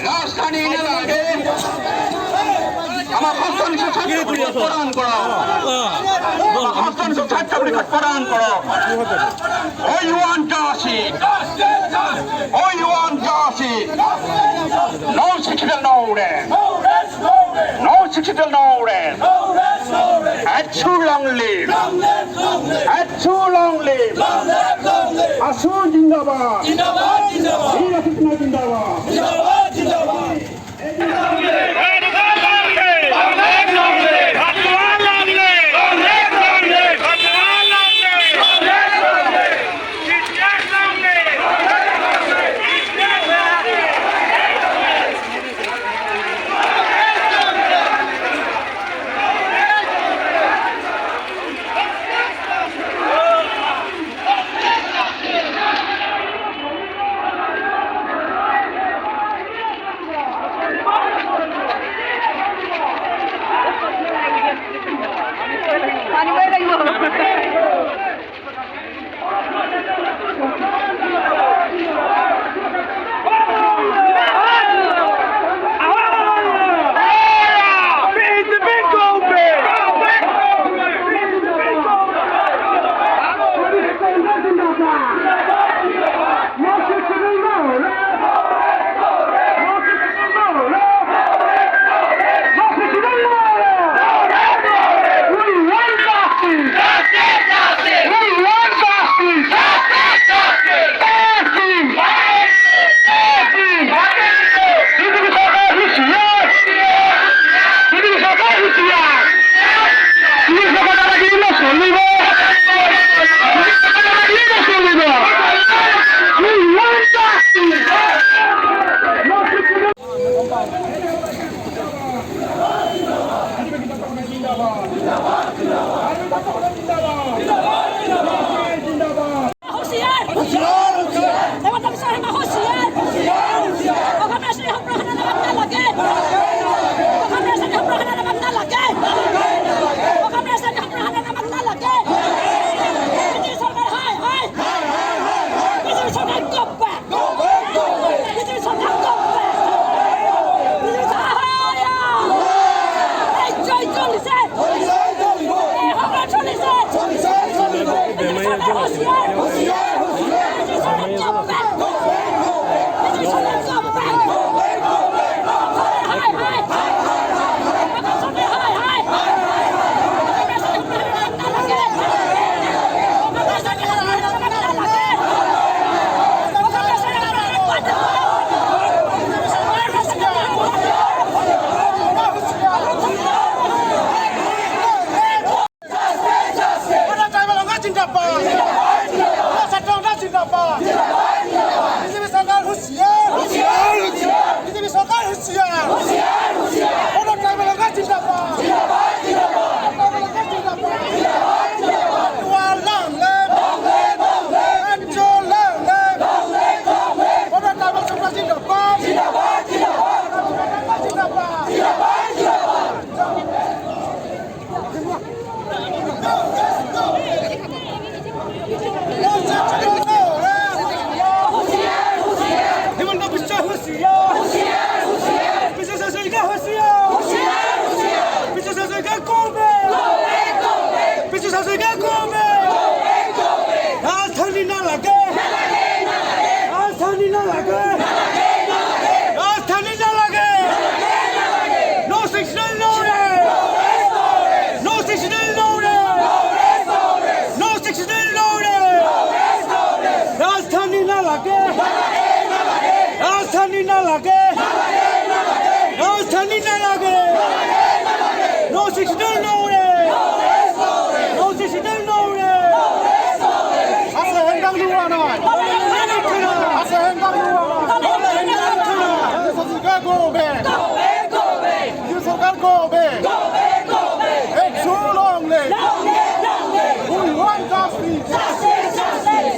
রাজধানী নেলাগে আমার হস্তানিশ প্রদান করো হস্তানিশ সার্টিফিকেট প্রদান করো ওই ওয়ান চাষি ওই ওয়ান চাষি নো শিক্ষিত নৌরে নো শিক্ষিত নৌরে at too long live at too long live আসু জিন্দাবাদ জিন্দাবাদ জিন্দাবাদ জিন্দাবাদ জিন্দাবাদ জিন্দাবাদ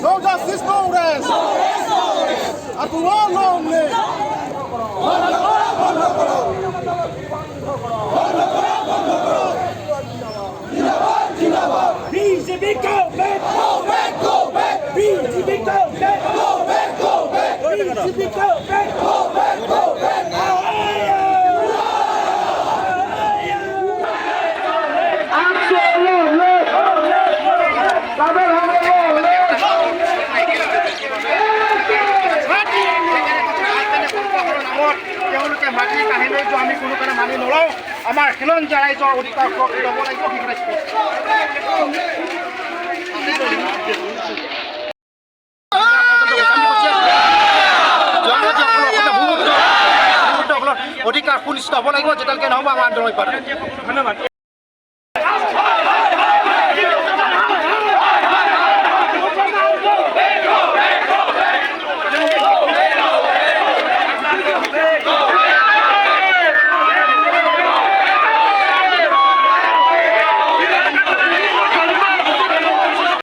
No justice, no rest. BJP go back! Go back! Go back! BJP go back! Go back! Go back! BJP go back! Go back! Go back! তেওঁলোকে মাটি কাহিনীৰ আমি কোনো কাৰণে মানি নলওঁ আমাৰ খিলঞ্জীয়া ৰাইজৰ অধিকাৰ সুৰক্ষিত হ'ব লাগিব অধিকাৰ সুনিশ্চিত হ'ব লাগিব যেতিয়ালৈকে নহ'ব আমাৰ আন্দোলন ধন্যবাদ।